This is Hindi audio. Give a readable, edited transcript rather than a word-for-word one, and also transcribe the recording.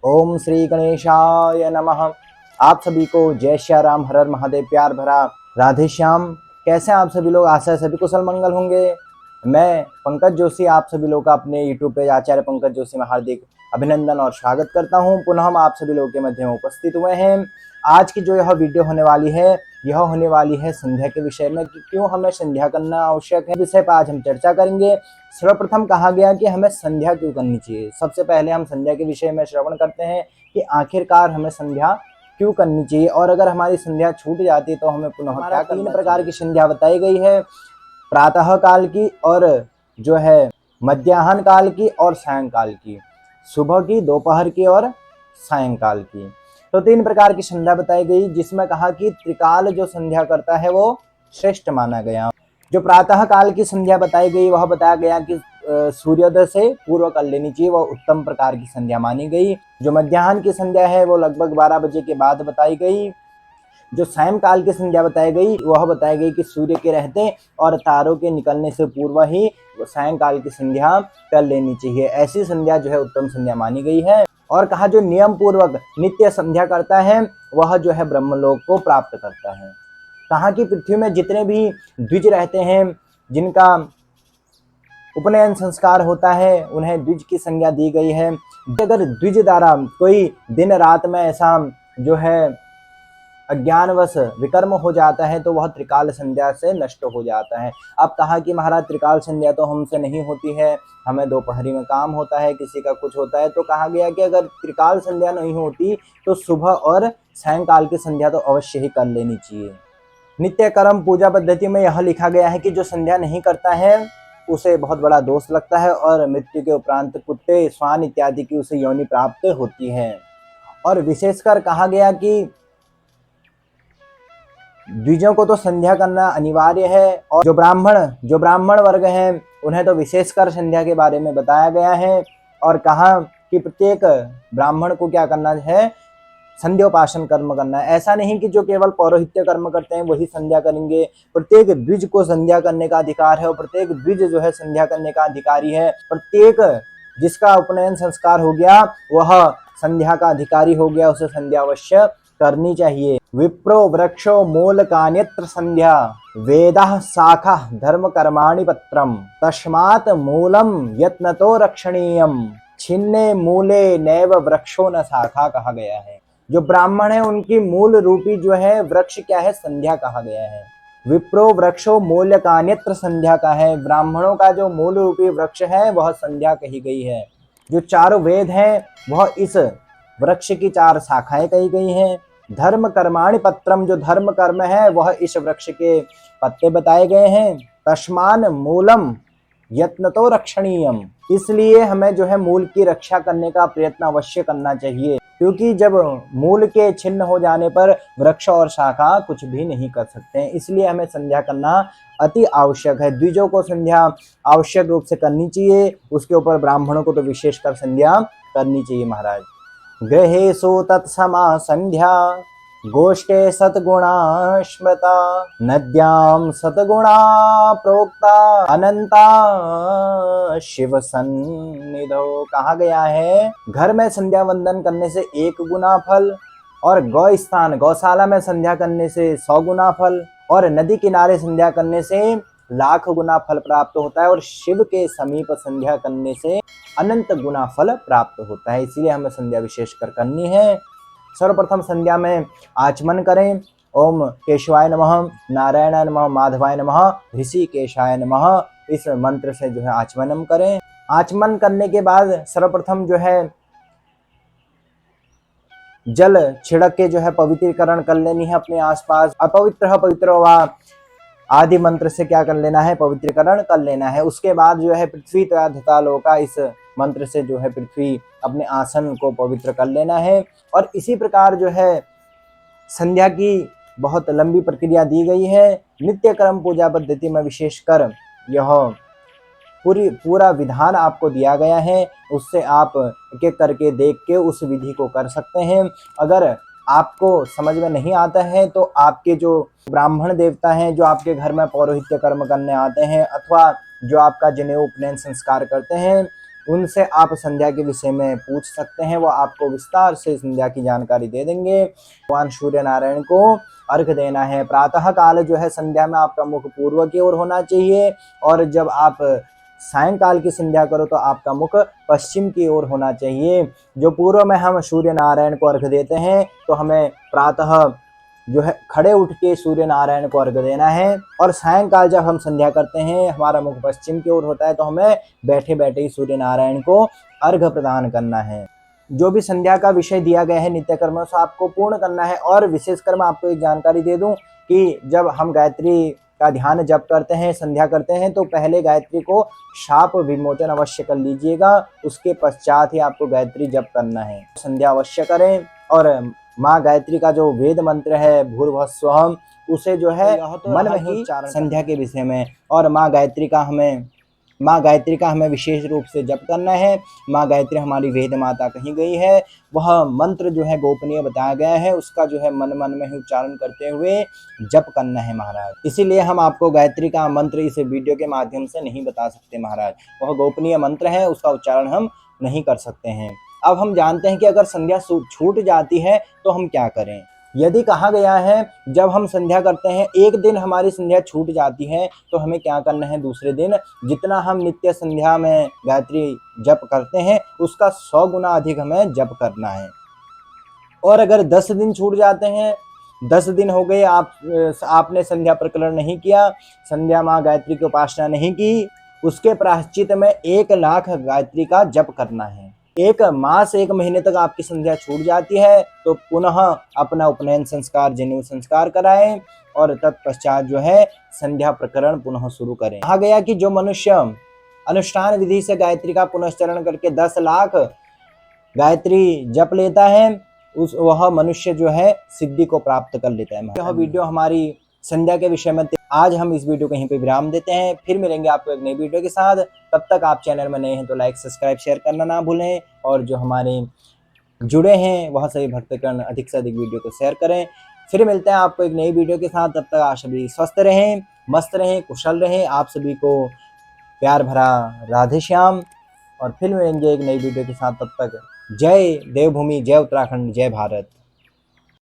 ओम श्री गणेशाय नमः। आप सभी को जय श्री राम, हर हर महादेव, प्यार भरा राधे श्याम। कैसे हैं आप सभी लोग? आशा है सभी कुशल मंगल होंगे। मैं पंकज जोशी आप सभी लोग का अपने यूट्यूब पेज आचार्य पंकज जोशी में हार्दिक अभिनंदन और स्वागत करता हूं। पुनः हम आप सभी लोगों के मध्य में उपस्थित हुए हैं। आज की जो यह वीडियो होने वाली है, यह होने वाली है संध्या के विषय में कि क्यों हमें संध्या करना आवश्यक है। विषय पर आज हम चर्चा करेंगे। सर्वप्रथम कहा गया कि हमें संध्या क्यों करनी चाहिए। सबसे पहले हम संध्या के विषय में श्रवण करते हैं कि आखिरकार हमें संध्या क्यों करनी चाहिए और अगर हमारी संध्या छूट जाती है तो हमें पुनः क्या करना। 3 प्रकार की संध्या बताई गई है, प्रातः काल की और जो है मध्याह्न काल की और सायंकाल की, सुबह की, दोपहर की और सायंकाल की। तो 3 प्रकार की संध्या बताई गई, जिसमें कहा कि त्रिकाल जो संध्या करता है वो श्रेष्ठ माना गया। जो प्रातः काल की संध्या बताई गई वह बताया गया कि सूर्योदय से पूर्व कर लेनी चाहिए, वह उत्तम प्रकार की संध्या मानी गई। जो मध्याह्न की संध्या है वो लगभग 12 बजे के बाद बताई गई। जो सायंकाल की संध्या बताई गई वह बताई गई कि सूर्य के रहते और तारों के निकलने से पूर्व ही सायंकाल की संध्या कर लेनी चाहिए। ऐसी संध्या जो है उत्तम संध्या मानी गई है। और कहा जो नियम पूर्वक नित्य संध्या करता है वह जो है ब्रह्मलोक को प्राप्त करता है। कहा कि पृथ्वी में जितने भी द्विज रहते हैं, जिनका उपनयन संस्कार होता है, उन्हें द्विज की संज्ञा दी गई है। अगर द्विज द्वारा कोई दिन रात में ऐसा जो है अज्ञानवश विकर्म हो जाता है तो वह त्रिकाल संध्या से नष्ट हो जाता है। अब कहा कि महाराज त्रिकाल संध्या तो हमसे नहीं होती है, हमें दोपहरी में काम होता है, किसी का कुछ होता है। तो कहा गया कि अगर त्रिकाल संध्या नहीं होती तो सुबह और सायंकाल की संध्या तो अवश्य ही कर लेनी चाहिए। नित्य कर्म पूजा पद्धति में यह लिखा गया है कि जो संध्या नहीं करता है उसे बहुत बड़ा दोष लगता है और मृत्यु के उपरांत कुत्ते, श्वान इत्यादि की उसे योनि प्राप्त होती है। और विशेषकर कहा गया कि द्विजों को तो संध्या करना अनिवार्य है और जो ब्राह्मण वर्ग हैं उन्हें तो विशेषकर संध्या के बारे में बताया गया है। और कहा कि प्रत्येक ब्राह्मण को क्या करना है, संध्योपासन कर्म करना है। ऐसा नहीं कि जो केवल पौरोहित्य कर्म करते हैं वही संध्या करेंगे। प्रत्येक द्विज को संध्या करने का अधिकार है और प्रत्येक द्विज जो है संध्या करने का अधिकारी है। प्रत्येक जिसका उपनयन संस्कार हो गया वह संध्या का अधिकारी हो गया, उसे संध्या अवश्य करनी चाहिए। विप्रो वृक्षो मूलकान्यत्र संध्या वेदः शाखा धर्म कर्माणि पत्रम तस्मात् मूलम यत्नतो रक्षणीयम छिन्ने मूले नैव वृक्षो न शाखा कहा गया है। जो ब्राह्मण है उनकी मूल रूपी जो है वृक्ष क्या है, संध्या कहा गया है। विप्रो वृक्षो मूलकान्यत्र संध्या का है, ब्राह्मणों का जो मूल रूपी वृक्ष है वह संध्या कही गई है। जो चारों वेद हैं वह इस वृक्ष की 4 शाखाएं कही गई हैं। धर्म कर्माणि पत्रम, जो धर्म कर्म है वह इस वृक्ष के पत्ते बताए गए हैं। तस्मान मूलम यत्नतो रक्षणीयम, इसलिए हमें जो है मूल की रक्षा करने का प्रयत्न अवश्य करना चाहिए, क्योंकि जब मूल के छिन्न हो जाने पर वृक्ष और शाखा कुछ भी नहीं कर सकते हैं। इसलिए हमें संध्या करना अति आवश्यक है। द्विजों को संध्या आवश्यक रूप से करनी चाहिए, उसके ऊपर ब्राह्मणों को तो विशेषकर संध्या करनी चाहिए। महाराज गृहेषु तत्समा संध्या गोष्ठे सद्गुणा स्मृता नद्यां सद्गुणा प्रोक्ता अनंता शिव सन्निधो। कहा गया है घर में संध्या वंदन करने से 1 गुना फल और गौ स्थान गौशाला में संध्या करने से 100 गुना फल और नदी किनारे संध्या करने से 1,00,000 गुना फल प्राप्त होता है और शिव के समीप संध्या करने से अनंत गुना फल प्राप्त होता है। इसलिए हमें संध्या विशेषकर करनी है। सर्वप्रथम संध्या में आचमन करें। ओम केशवाय नमः, नारायणाय नमः, माधवाय नमः, ऋषिकेशाय नमः, इस मंत्र से जो है आचमन करें। आचमन करने के बाद सर्वप्रथम जो है जल छिड़क के जो है पवित्रीकरण कर लेनी है अपने आसपास। अपवित्र पवित्र वा आदि मंत्र से क्या कर लेना है, पवित्रीकरण कर लेना है। उसके बाद जो है पृथ्वी तथा धतालोका, इस मंत्र से जो है पृथ्वी अपने आसन को पवित्र कर लेना है। और इसी प्रकार जो है संध्या की बहुत लंबी प्रक्रिया दी गई है। नित्य कर्म पूजा पद्धति में विशेषकर यह पूरा विधान आपको दिया गया है, उससे आप एक एक करके देख के उस विधि को कर सकते हैं। अगर आपको समझ में नहीं आता है तो आपके जो ब्राह्मण देवता हैं, जो आपके घर में पौरोहित्य कर्म करने आते हैं अथवा जो आपका जनेऊ उपनयन संस्कार करते हैं, उनसे आप संध्या के विषय में पूछ सकते हैं, वो आपको विस्तार से संध्या की जानकारी दे देंगे। भगवान सूर्य नारायण को अर्घ देना है। प्रातः काल जो है संध्या में आपका मुख पूर्व की ओर होना चाहिए, और जब आप सायंकाल की संध्या करो तो आपका मुख पश्चिम की ओर होना चाहिए। जो पूर्व में हम सूर्य नारायण को अर्घ देते हैं तो हमें प्रातः जो है खड़े उठ के सूर्य नारायण को अर्घ देना है, और सायंकाल जब हम संध्या करते हैं हमारा मुख पश्चिम की ओर होता है तो हमें बैठे बैठे ही सूर्य नारायण को अर्घ प्रदान करना है। जो भी संध्या का विषय दिया गया है नित्य कर्मों से आपको पूर्ण करना है। और विशेषकर मैं आपको एक जानकारी दे दूं कि जब हम गायत्री का ध्यान जप करते हैं, संध्या करते हैं, तो पहले गायत्री को शाप विमोचन अवश्य कर लीजिएगा, उसके पश्चात ही आपको गायत्री जप करना है। संध्या अवश्य करें, और माँ गायत्री का जो वेद मंत्र है भूर्भुवः स्वः, उसे जो है मन में ही संध्या के विषय में, और माँ गायत्री का हमें विशेष रूप से जप करना है। माँ गायत्री हमारी वेद माता कही गई है, वह मंत्र जो है गोपनीय बताया गया है, उसका जो है मन में ही उच्चारण करते हुए जप करना है महाराज। इसीलिए हम आपको गायत्री का मंत्र इस वीडियो के माध्यम से नहीं बता सकते महाराज, वह गोपनीय मंत्र है, उसका उच्चारण हम नहीं कर सकते हैं। अब हम जानते हैं कि अगर संध्या छूट जाती है तो हम क्या करें। यदि कहा गया है जब हम संध्या करते हैं एक दिन हमारी संध्या छूट जाती है तो हमें क्या करना है, दूसरे दिन जितना हम नित्य संध्या में गायत्री जप करते हैं उसका 100 गुना अधिक हमें जप करना है। और अगर 10 दिन छूट जाते हैं, 10 दिन हो गए आपने संध्या प्रकरण नहीं किया, संध्या माँ गायत्री की उपासना नहीं की, उसके प्रायश्चित में 1 लाख गायत्री का जप करना है। 1 मास 1 महीने तक आपकी संध्या छूट जाती है तो पुनः अपना उपनयन संस्कार, जनेऊ संस्कार कराएं, और तत्पश्चात जो है संध्या प्रकरण पुनः शुरू करें। कहा गया कि जो मनुष्य अनुष्ठान विधि से गायत्री का पुनश्चरण करके 10 लाख गायत्री जप लेता है, वह मनुष्य जो है सिद्धि को प्राप्त कर लेता है। यह वीडियो हमारी संध्या के विषय में। आज हम इस वीडियो को यहीं पे विराम देते हैं, फिर मिलेंगे आपको एक नई वीडियो के साथ। तब तक आप चैनल में नए हैं तो लाइक, सब्सक्राइब, शेयर करना ना भूलें, और जो हमारे जुड़े हैं वह सभी भक्तगण अधिक से अधिक वीडियो को शेयर करें। फिर मिलते हैं आपको एक नई वीडियो के साथ, तब तक आप सभी स्वस्थ रहें, मस्त रहें, कुशल रहें। आप सभी को प्यार भरा राधे श्याम, और फिर मिलेंगे एक नई वीडियो के साथ। तब तक जय देवभूमि, जय उत्तराखंड, जय भारत।